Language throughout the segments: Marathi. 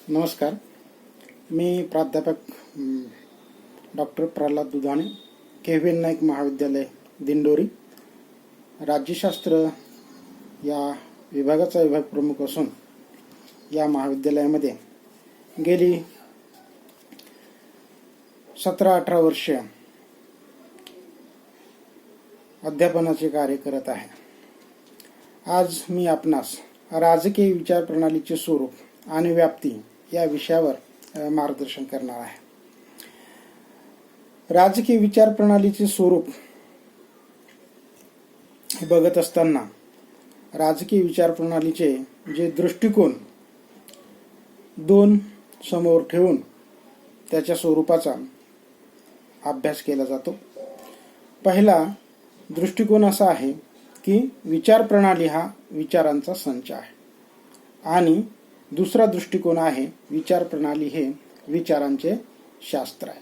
नमस्कार. मी प्राध्यापक डॉक्टर प्रल्हाद दुधाणे, के.व्ही.एन. नाईक महाविद्यालय दिंडोरी, राज्यशास्त्र या विभागाचा विभाग प्रमुख असून या महाविद्यालयामध्ये गेली 17-18 वर्ष अध्यापनाचे कार्य करत आहे. आज मी आपणास राजकीय विचार प्रणालीचे स्वरूप आणि व्याप्ती या विषयावर मार्गदर्शन करणार आहे. राजकीय विचार प्रणालीचे स्वरूप हे बघत असताना राजकीय विचार प्रणालीचे जे दृष्टिकोन दोन समोर ठेवून त्याच्या स्वरूपाचा अभ्यास केला जातो. पहिला दृष्टिकोन असा आहे की विचार प्रणाली हा विचारांचा संच आहे आणि दुसरा दृष्टिकोन आहे विचार प्रणाली हे विचारांचे शास्त्र आहे.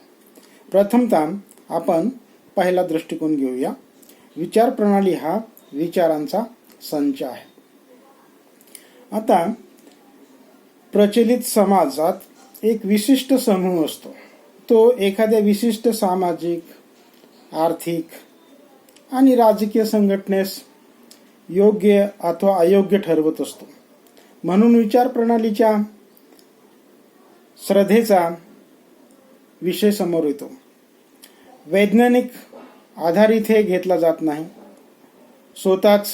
प्रथमतः आपण पहिला दृष्टिकोन घेऊया. विचार प्रणाली हा विचारांचा संच आहे. आता प्रचलित समाजात एक विशिष्ट समूह असतो. तो एखाद्या विशिष्ट सामाजिक, आर्थिक आणि राजकीय संघटनेस योग्य अथवा अयोग्य ठरवत असतो. म्हणून विचार प्रणालीच्या श्रद्धेचा विषय समोर येतो. वैज्ञानिक आधारित हे घेतला जात नाही. स्वतःच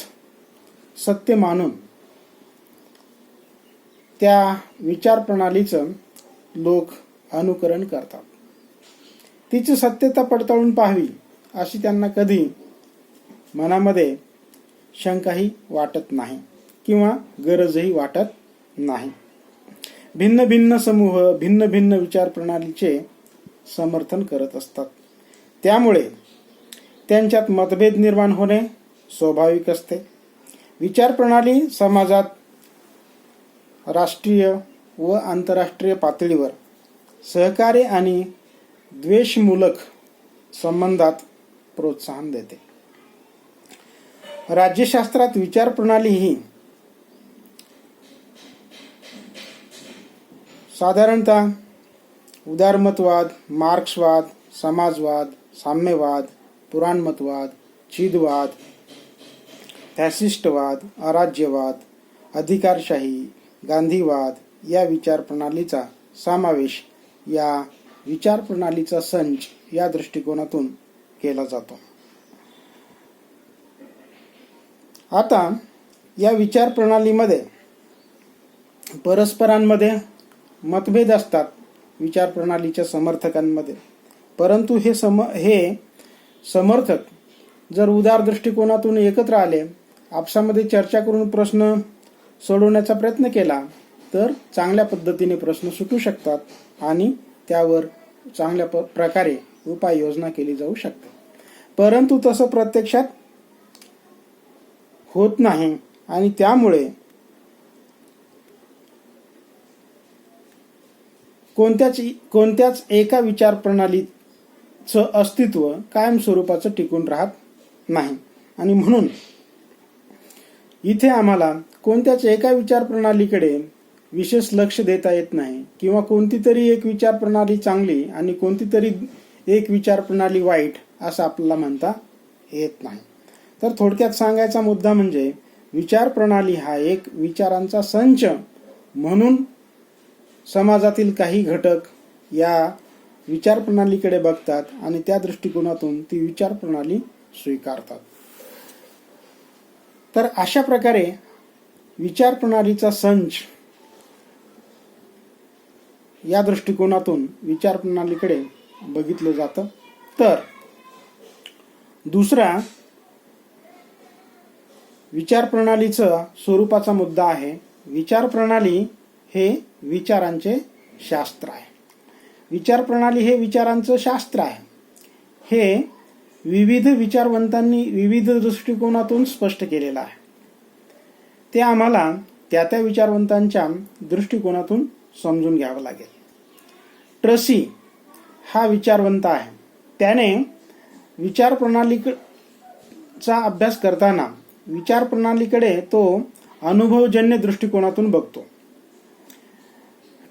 सत्य मानून त्या विचार प्रणालीचं लोक अनुकरण करतात. तिची सत्यता पडताळून पाहावी अशी त्यांना कधी मनामध्ये शंकाही वाटत नाही किंवा गरजही वाटत नाही. भिन्न भिन्न समूह भिन्न भिन्न विचार प्रणालीचे समर्थन करत असतात. त्यामुळे त्यांच्यात मतभेद निर्माण होणे स्वाभाविक असते. विचार प्रणाली समाजात राष्ट्रीय व आंतरराष्ट्रीय पातळीवर सहकार्य आणि द्वेषमूलक संबंधात प्रोत्साहन देते. राज्यशास्त्रात विचार प्रणाली ही साधारणतः उदारमतवाद, मार्क्सवाद, समाजवाद, साम्यवाद, पुराणमतवाद, छिदवाद, फॅसिस्टवाद, अराज्यवाद, अधिकारशाही, गांधीवाद या विचार प्रणालीचा समावेश या विचार प्रणालीचा संच या दृष्टिकोनातून केला जातो. आता या विचार प्रणालीमध्ये परस्परांमध्ये मतभेद असतात विचार प्रणालीच्या समर्थकांमध्ये. परंतु हे समर्थक जर उदार दृष्टिकोनातून एकत्र आले, आपसामध्ये चर्चा करून प्रश्न सोडवण्याचा प्रयत्न केला तर चांगल्या पद्धतीने प्रश्न सुटू शकतात आणि त्यावर चांगल्या प्रकारे उपाययोजना केली जाऊ शकते. परंतु तसं प्रत्यक्षात होत नाही आणि त्यामुळे कोणत्याच एका विचार प्रणालीचं अस्तित्व कायम स्वरूपाचं टिकून राहत नाही. आणि म्हणून इथे आम्हाला कोणत्याच एका विचार प्रणालीकडे विशेष लक्ष देता येत नाही किंवा कोणती तरी एक विचार प्रणाली चांगली आणि कोणती तरी एक विचार प्रणाली वाईट असं आपल्याला म्हणता येत नाही. तर थोडक्यात सांगायचा मुद्दा म्हणजे विचार प्रणाली हा एक विचारांचा संच म्हणून समाजातील काही घटक या विचार प्रणालीकडे बघतात आणि त्या दृष्टिकोनातून ती विचार प्रणाली स्वीकारतात. तर अशा प्रकारे विचार प्रणालीचा संच या दृष्टिकोनातून विचार प्रणालीकडे बघितलं जातं. तर दुसरा विचार प्रणालीचा स्वरूपाचा मुद्दा आहे विचार प्रणाली हे विचारांचे शास्त्र आहे. विचार प्रणाली हे विचारांचं शास्त्र आहे. हे विविध विचारवंतांनी विविध दृष्टिकोनातून स्पष्ट केलेलं आहे. ते आम्हाला त्या त्या विचारवंतांच्या दृष्टिकोनातून समजून घ्यावं लागेल. ट्रसी हा विचारवंत आहे. त्याने विचार प्रणालीचा अभ्यास करताना विचार प्रणालीकडे तो अनुभवजन्य दृष्टिकोनातून बघतो.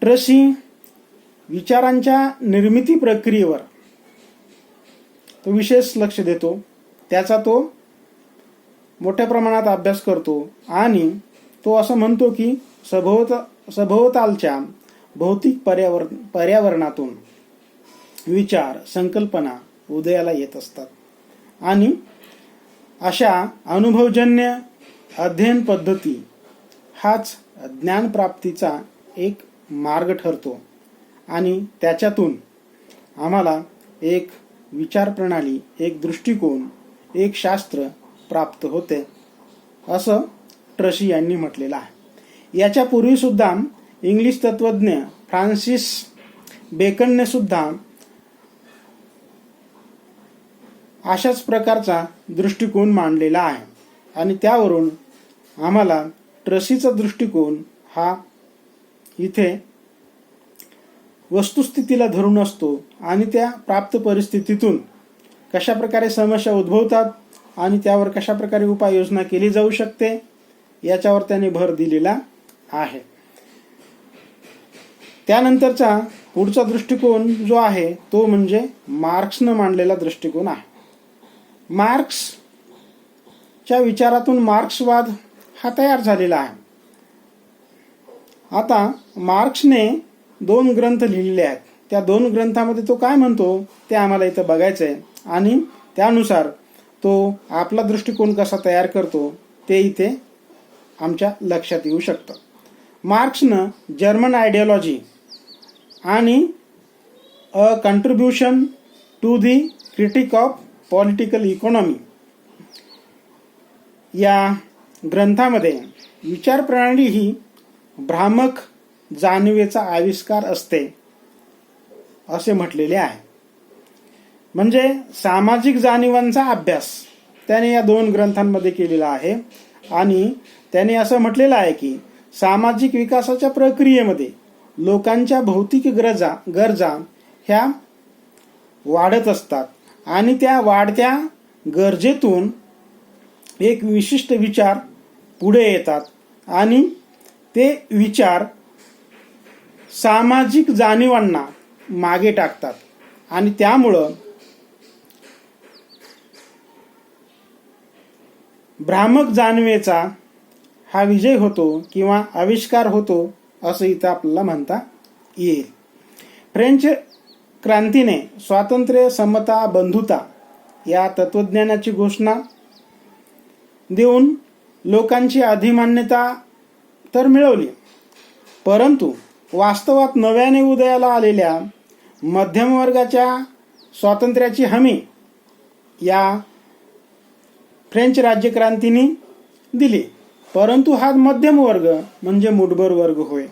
ट्रशी विचारांच्या निर्मिती प्रक्रियेवर तो विशेष लक्ष देतो, त्याचा तो मोठ्या प्रमाणात अभ्यास करतो आणि तो असं म्हणतो की सभोवतालच्या भौतिक पर्यावरणातून विचार, संकल्पना उदयाला येत असतात आणि अशा अनुभवजन्य अध्ययन पद्धती हाच ज्ञानप्राप्तीचा एक मार्ग ठरतो आणि त्याच्यातून आम्हाला एक विचार प्रणाली, एक दृष्टिकोन, एक शास्त्र प्राप्त होते असं ट्रशी यांनी म्हटलेलं आहे. याच्या पूर्वी सुद्धा इंग्लिश तत्वज्ञ फ्रान्सिस बेकनने सुद्धा अशाच प्रकारचा दृष्टिकोन मांडलेला आहे आणि त्यावरून आम्हाला ट्रशीचा दृष्टिकोन हा इथे वस्तुस्थितीला धरून असतो आणि त्या प्राप्त परिस्थितीतून कशा प्रकारे समस्या उद्भवतात आणि त्यावर कशा प्रकारे उपाययोजना केली जाऊ शकते याच्यावर त्याने भर दिलेला आहे. त्यानंतरचा पुढचा दृष्टिकोन जो आहे तो म्हणजे मार्क्सनं मांडलेला दृष्टिकोन आहे. मार्क्सच्या विचारातून मार्क्सवाद हा तयार झालेला आहे. आता मार्क्सने 2 ग्रंथ लिहिलेले आहेत. त्या 2 ग्रंथामध्ये तो काय म्हणतो ते आम्हाला इथं बघायचं आहे आणि त्यानुसार तो आपला दृष्टिकोन कसा तयार करतो ते इथे आमच्या लक्षात येऊ शकतं. मार्क्सनं जर्मन आयडियोलॉजी आणि a contribution to the critique of political economy या ग्रंथामध्ये विचार प्रणाली ही भ्रामक जाणीवेचा आविष्कार असते असे म्हटलेले आहे. म्हणजे सामाजिक जाणीवांचा अभ्यास त्याने या 2 ग्रंथांमध्ये केलेला आहे आणि त्याने असं म्हटलेलं आहे की सामाजिक विकासाच्या प्रक्रियेमध्ये लोकांच्या भौतिक गरजा ह्या वाढत असतात आणि त्या वाढत्या गरजेतून एक विशिष्ट विचार पुढे येतात आणि ते विचार सामाजिक जाणीवांना मागे टाकतात आणि त्यामुळं भ्रामक जाणीवेचा हा विजय होतो किंवा आविष्कार होतो असं इथं आपल्याला म्हणता येईल. फ्रेंच क्रांतीने स्वातंत्र्य, समता, बंधुता या तत्वज्ञानाची घोषणा देऊन लोकांची अधिमान्यता तर मिळवली, परंतु वास्तवात नव्याने उदयाला आलेल्या मध्यमवर्गाच्या स्वातंत्र्याची हमी या फ्रेंच राज्यक्रांतीने दिली. परंतु हा मध्यम वर्ग म्हणजे मुठभर वर्ग होय.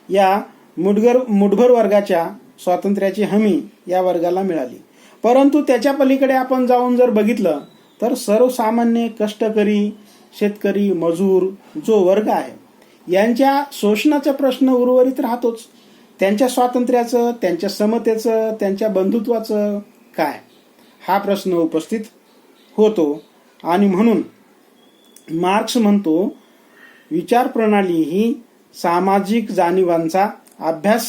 या मुठभर वर्गाच्या स्वातंत्र्याची हमी या वर्गाला मिळाली. परंतु त्याच्या पलीकडे आपण जाऊन जर बघितलं तर सर्वसामान्य कष्टकरी, शेतकरी, मजूर जो वर्ग आहे यांच्या शोषणाचा प्रश्न उर्वरित राहतोच. त्यांच्या स्वातंत्र्याचं, त्यांच्या समतेचं, त्यांच्या बंधुत्वाचं काय हा प्रश्न उपस्थित होतो. आणि म्हणून मार्क्स म्हणतो विचार प्रणाली ही सामाजिक जाणीवांचा अभ्यास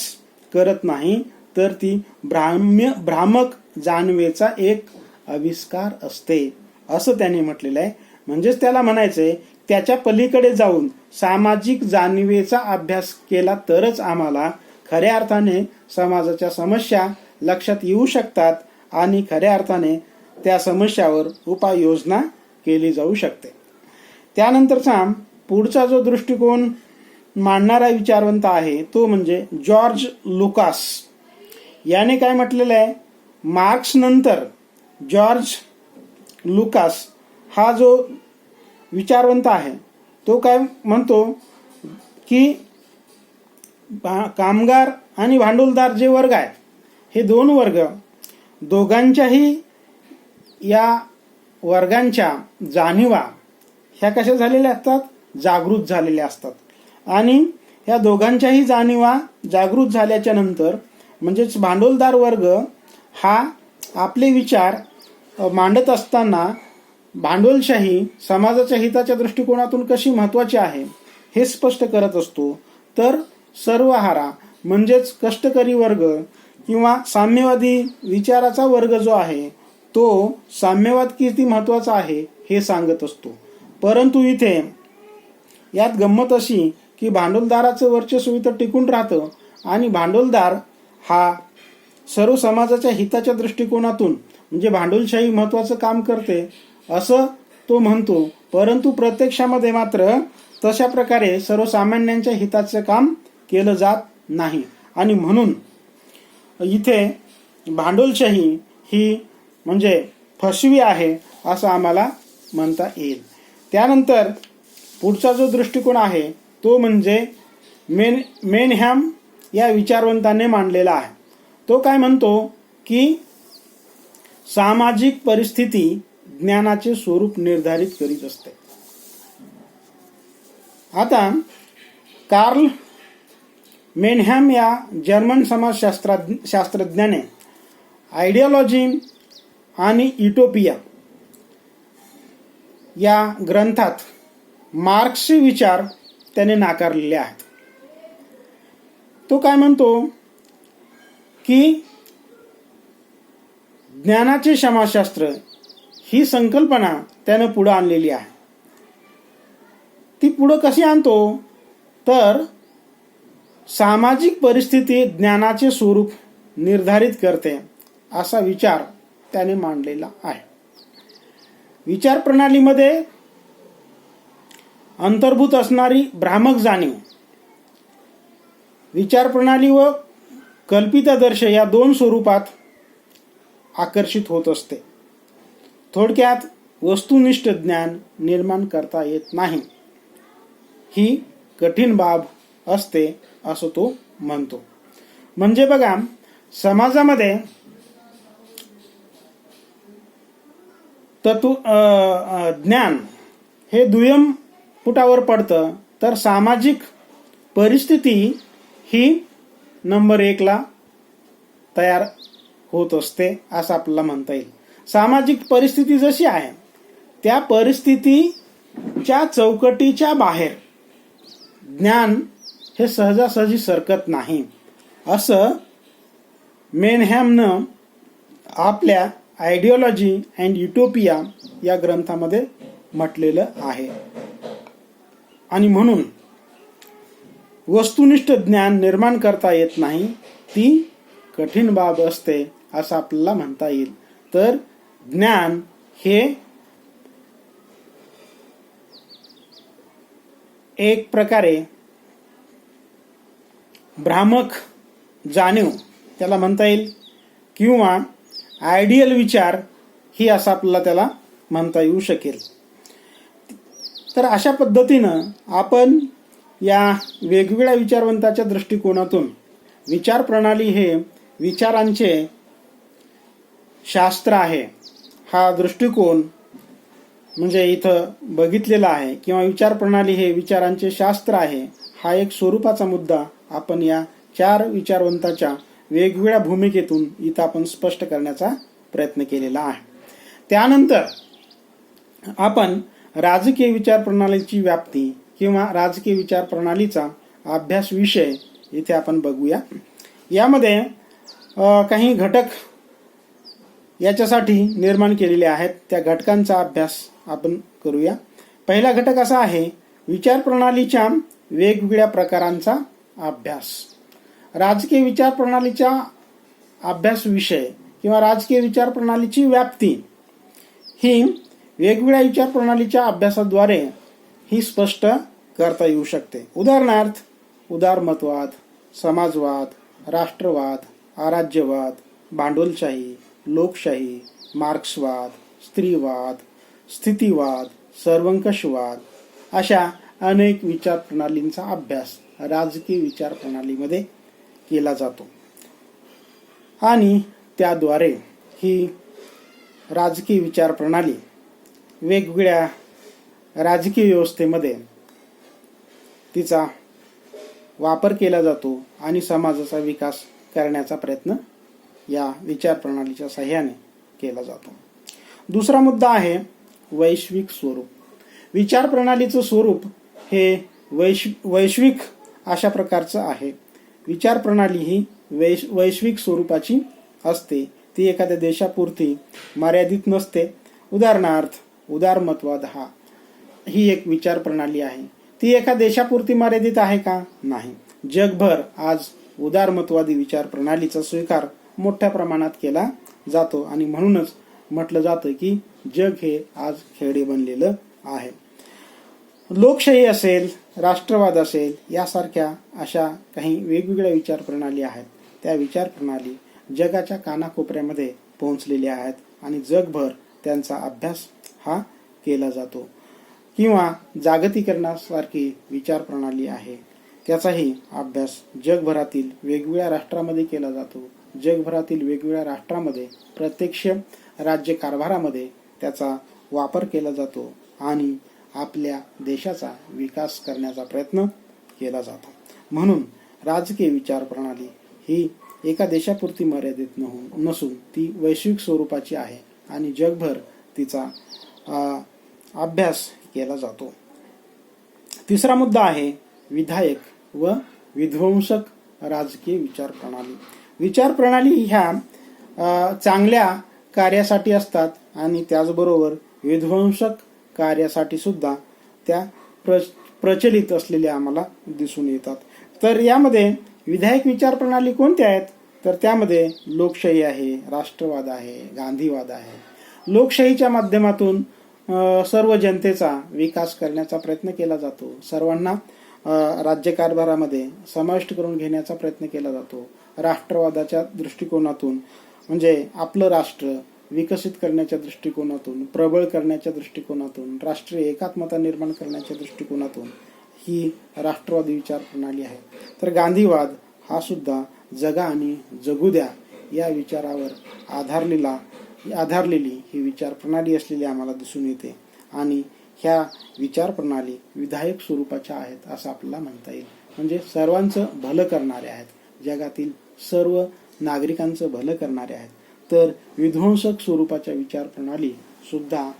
करत नाही तर ती भ्रामक जाणीवेचा एक आविष्कार असते असं त्याने म्हटलेलं आहे. म्हणजेच त्याला म्हणायचंय त्याच्या पलीकडे जाऊन सामाजिक जाणीवेचा अभ्यास केला तरच आम्हाला खऱ्या अर्थाने समाजाच्या समस्या लक्षात येऊ शकतात आणि खऱ्या अर्थाने त्या समस्यावर उपाययोजना केली जाऊ शकते. त्यानंतरचा पुढचा जो दृष्टिकोन मांडणारा विचारवंत आहे तो म्हणजे जॉर्ज लुकास. याने काय म्हटलेलं आहे, मार्क्स नंतर जॉर्ज लुकास हा जो विचारवंत आहे तो काय म्हणतो की कामगार आणि भांडवलदार जे वर्ग आहेत हे 2 वर्ग दोघांच्याही या वर्गांच्या जाणीवा ह्या कशा झालेल्या असतात, जागृत झालेल्या असतात आणि ह्या दोघांच्याही जाणीवा जागृत झाल्याच्या नंतर म्हणजेच भांडवलदार वर्ग हा आपले विचार मांडत असताना भांडवलशाही समाजाच्या हिताच्या दृष्टिकोनातून कशी महत्वाची आहे हे स्पष्ट करत असतो. तर सर्वहारा म्हणजेच कष्टकरी वर्ग किंवा साम्यवादी विचाराचा वर्ग जो आहे तो साम्यवाद किती महत्वाचा आहे हे सांगत असतो. परंतु इथे यात गंमत अशी की भांडवलदाराचं वर्चस्व इथं टिकून राहतं आणि भांडवलदार हा सर्व समाजाच्या हिताच्या दृष्टिकोनातून म्हणजे भांडवलशाही महत्वाचं काम करते असं तो म्हणतो. परंतु प्रत्यक्षामध्ये मात्र तशा प्रकारे सर्वसामान्यांच्या हिताचं काम केलं जात नाही आणि म्हणून इथे भांडवलशाही ही म्हणजे फसवी आहे असं आम्हाला म्हणता येईल. त्यानंतर पुढचा जो दृष्टिकोन आहे तो म्हणजे मेनहॅम या विचारवंताने मांडलेला आहे. तो काय म्हणतो की सामाजिक परिस्थिती ज्ञानाचे स्वरूप निर्धारित करीत असते. आता कार्ल मेनहॅम या जर्मन समाजशास्त्रज्ञाने आयडिओलॉजी आणि युटोपिया या ग्रंथात मार्क्सचे विचार त्याने नाकारलेले आहेत. तो काय म्हणतो की ज्ञानाचे समाजशास्त्र ही संकल्पना त्यानं पुढे आणलेली आहे. ती पुढे कशी आणतो तर सामाजिक परिस्थिती ज्ञानाचे स्वरूप निर्धारित करते असा विचार त्याने मांडलेला आहे. विचार प्रणालीमध्ये अंतर्भूत असणारी भ्रामक जाणीव, विचार प्रणाली व कल्पितदर्श या दोन स्वरूपात आकर्षित होत असते. थोडक्यात वस्तुनिष्ठ ज्ञान निर्माण करता येत नाही ही कठीण बाब असते असं तो म्हणतो. म्हणजे बघा समाजामध्ये ज्ञान हे दुय्यम फुटावर पडतं तर सामाजिक परिस्थिती ही नंबर 1 ला तयार होत असते असं आपल्याला म्हणता येईल. सामाजिक परिस्थिती जशी आहे त्या परिस्थितीच्या चौकटीच्या बाहेर ज्ञान हे सहजासहजी सरकत नाही असं मेनहॅमनं आपल्या आयडिओलॉजी अँड युटोपिया या ग्रंथामध्ये म्हटलेलं आहे. आणि म्हणून वस्तुनिष्ठ ज्ञान निर्माण करता येत नाही ती कठीण बाब असते असं आपल्याला म्हणता येईल. तर ज्ञान हे एक प्रकारे भ्रामक जाणीव त्याला म्हणता येईल किंवा आयडियल विचार ही असं आपल्याला त्याला म्हणता येऊ शकेल. तर अशा पद्धतीनं आपण या वेगवेगळ्या विचारवंताच्या दृष्टिकोनातून विचार प्रणाली हे विचारांचे शास्त्र आहे हा दृष्टिकोन म्हणजे इथं बघितलेला आहे किंवा विचार प्रणाली हे विचारांचे शास्त्र आहे हा एक स्वरूपाचा मुद्दा आपण या 4 विचारवंताच्या वेगवेगळ्या भूमिकेतून इथं आपण स्पष्ट करण्याचा प्रयत्न केलेला आहे. त्यानंतर आपण राजकीय विचार प्रणालीची व्याप्ती किंवा राजकीय विचार प्रणालीचा अभ्यास विषय इथे आपण बघूया. यामध्ये काही घटक याच्यासाठी निर्माण केलेले आहेत त्या घटकांचा अभ्यास आपण करूया. पहिला घटक असा आहे विचार प्रणालीच्या वेगवेगळ्या प्रकारांचा अभ्यास. राजकीय विचार प्रणालीचा अभ्यास विषय किंवा राजकीय विचार प्रणालीची व्याप्ती ही वेगवेगळ्या विचार प्रणालीच्या अभ्यासाद्वारे ही स्पष्ट करता येऊ शकते. उदाहरणार्थ उदारमतवाद, समाजवाद, राष्ट्रवाद, आराज्यवाद, भांडवलशाही, लोकशाही, मार्क्सवाद, स्त्रीवाद, स्थितीवाद, सर्वंकषवाद अशा अनेक विचार प्रणालींचा अभ्यास राजकीय विचार प्रणालीमध्ये केला जातो आणि त्याद्वारे ही राजकीय विचार प्रणाली वेगवेगळ्या राजकीय व्यवस्थेमध्ये तिचा वापर केला जातो आणि समाजाचा विकास करण्याचा प्रयत्न या विचार प्रणालीच्या सहाय्याने केला जातो. दुसरा मुद्दा आहे वैश्विक स्वरूप. विचार प्रणालीचं स्वरूप हे वैश्विक अशा प्रकारचं आहे. विचार प्रणाली ही वैश्विक स्वरूपाची असते. ती एखाद्या देशापुरती मर्यादित नसते. उदाहरणार्थ उदारमतवाद ही एक विचार प्रणाली आहे. ती एका देशापुरती मर्यादित आहे का? नाही. जगभर आज उदारमतवादी विचार प्रणालीचा स्वीकार मोठ्या प्रमाणात केला जातो आणि म्हणूनच म्हटलं जातं की जग हे आज खेडे बनलेलं आहे. लोकशाही असेल, राष्ट्रवाद असेल, यासारख्या अशा काही वेगवेगळ्या विचार प्रणाली आहेत. त्या विचार प्रणाली जगाच्या कानाकोपऱ्यामध्ये पोहोचलेल्या आहेत आणि जगभर त्यांचा अभ्यास हा केला जातो. किंवा जागतिकीकरणासारखी विचार प्रणाली आहे, त्याचाही अभ्यास जगभरातील वेगवेगळ्या राष्ट्रांमध्ये केला जातो. जगभरातील वेगवेगळ्या राष्ट्रांमध्ये प्रत्यक्ष राज्य कारभारामध्ये त्याचा वापर केला जातो आणि आपल्या देशाचा विकास करण्याचा प्रयत्न केला जातो. म्हणून राजकीय विचार प्रणाली ही एका देशापुरती मर्यादित नसून ती वैश्विक स्वरूपाची आहे आणि जगभर तिचा अभ्यास केला जातो. तिसरा मुद्दा आहे विधायक व विध्वंसक राजकीय विचार प्रणाली. विचार प्रणाली ह्या चांगल्या कार्यासाठी असतात आणि त्याचबरोबर विध्वंसक कार्यासाठी सुद्धा त्या प्रचलित असलेल्या आम्हाला दिसून येतात. तर यामध्ये विधायक विचार प्रणाली कोणत्या आहेत? तर त्यामध्ये लोकशाही आहे, राष्ट्रवाद आहे, गांधीवाद आहे. लोकशाहीच्या माध्यमातून सर्व जनतेचा विकास करण्याचा प्रयत्न केला जातो. सर्वांना राज्यकारभारामध्ये समाविष्ट करून घेण्याचा प्रयत्न केला जातो. राष्ट्रवादाच्या दृष्टिकोनातून म्हणजे आपलं राष्ट्र विकसित करण्याच्या दृष्टिकोनातून, प्रबळ करण्याच्या दृष्टिकोनातून, राष्ट्रीय एकात्मता निर्माण करण्याच्या दृष्टिकोनातून ही राष्ट्रवादी विचार प्रणाली आहे. तर गांधीवाद हा सुद्धा जगा आणि जगू द्या या विचारावर आधारलेली ही विचार प्रणाली असलेली आम्हाला दिसून येते आणि ह्या विचार प्रणाली विधायक स्वरूपाच्या आहेत असं आपल्याला म्हणता येईल. म्हणजे सर्वांचं भलं करणारे आहेत, जगातील सर्व नागरिकांचं भलं करणारे आहेत. तर विध्वंसक स्वरूपाच्या विचार प्रणाली सुद्धा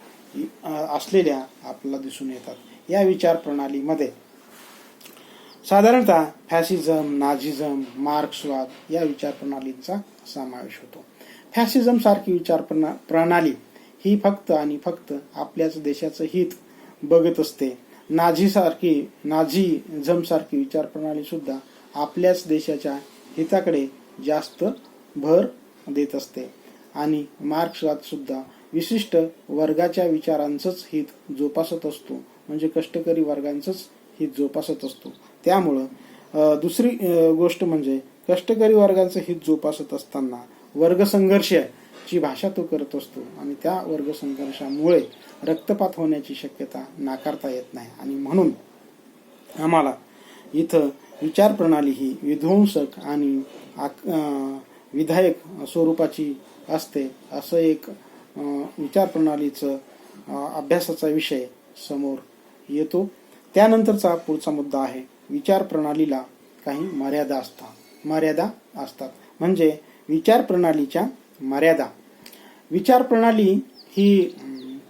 असलेल्या आपल्याला दिसून येतात. या विचार प्रणालीमध्ये साधारणतः फॅसिझम, नाझिझम, मार्क्सवाद या विचार प्रणालींचा समावेश होतो. फॅसिझम सारखी विचार प्रणाली ही फक्त आणि फक्त आपल्याच देशाचं हित बघत असते. नाझिझम सारखी विचार प्रणाली सुद्धा आपल्याच देशाच्या हिताकडे जास्त भर देत असते आणि मार्क्सवाद सुद्धा विशिष्ट वर्गाच्या विचारांचंच हित जोपासत असतो, म्हणजे कष्टकरी वर्गांचंच हित जोपासत असतो. त्यामुळं दुसरी गोष्ट म्हणजे कष्टकरी वर्गांचं हित जोपासत असताना वर्गसंघर्षाची भाषा तो करत असतो आणि त्या वर्गसंघर्षामुळे रक्तपात होण्याची शक्यता नाकारता येत नाही आणि म्हणून आम्हाला इथं विचार प्रणाली ही विध्वंसक आणि विधायक स्वरूपाची असते असं एक विचार प्रणालीचं अभ्यासाचा विषय समोर येतो. त्यानंतरचा पुढचा मुद्दा आहे विचार प्रणालीला काही मर्यादा असतात. म्हणजे विचार प्रणालीच्या मर्यादा. विचार प्रणाली ही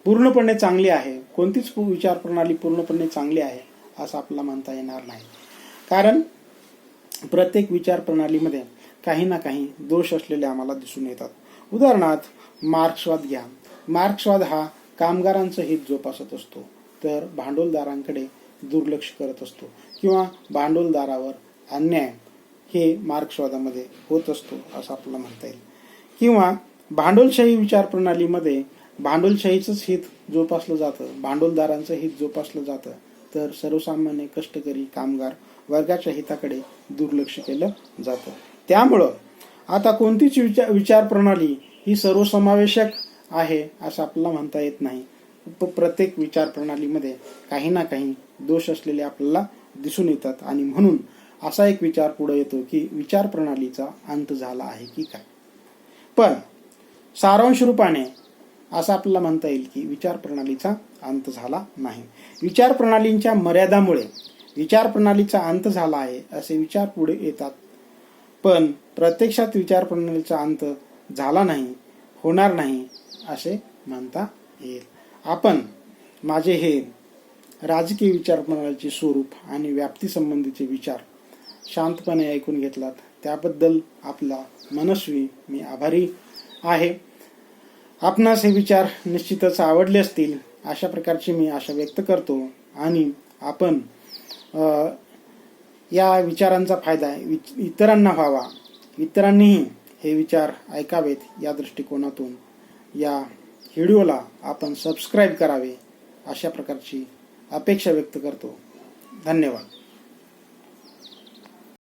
पूर्णपणे चांगली आहे, कोणतीच विचार प्रणाली पूर्णपणे चांगली आहे असं आपल्याला म्हणता येणार नाही. कारण प्रत्येक विचार प्रणालीमध्ये काही ना काही दोष असलेले आम्हाला दिसून येतात. उदाहरणार्थ मार्क्सवाद घ्या. मार्क्सवाद हा कामगारांचं हित जोपासत असतो, तर भांडवलदारांकडे दुर्लक्ष करत असतो किंवा भांडवलदारावर अन्याय हे मार्क्सवादामध्ये होत असतो असं आपल्याला म्हणता येईल. किंवा भांडवलशाही विचार प्रणालीमध्ये भांडवलशाहीचंच हित जोपासलं जातं, भांडवलदारांचं हित जोपासलं जातं, तर सर्वसामान्य कष्टकरी कामगार वर्गाच्या हिताकडे दुर्लक्ष केलं जातं. त्यामुळं आता कोणतीच विचार प्रणाली ही सर्वसमावेशक आहे असं आपल्याला म्हणता येत नाही. प्रत्येक विचार प्रणालीमध्ये काही ना काही दोष असलेले आपल्याला दिसून येतात आणि म्हणून असा एक विचार पुढे येतो की विचार प्रणालीचा अंत झाला आहे की काय. पण सारांश रूपाने असं आपल्याला म्हणता येईल की विचार प्रणालीचा अंत झाला नाही. विचार प्रणालींच्या मर्यादामुळे विचार प्रणालीचा अंत झाला आहे असे विचार पुढे येतात, पण प्रत्यक्षात विचार प्रणालीचा अंत झाला नाही, होणार नाही असे म्हणता येईल. आपण माझे हे राजकीय विचार प्रणालीचे स्वरूप आणि व्याप्ती संबंधीचे विचार शांतपणे ऐकून घेतलात त्याबद्दल आपला मनस्वी मी आभारी आहे. आपणास हे विचार निश्चितच आवडले असतील अशा प्रकारची मी आशा व्यक्त करतो आणि आपण या विचारांचा फायदा इतरांना व्हावा, इतरांनीही हे विचार ऐकावेत या दृष्टिकोनातून या व्हिडिओला आपण सबस्क्राईब करावे अशा प्रकारची अपेक्षा व्यक्त करतो. धन्यवाद.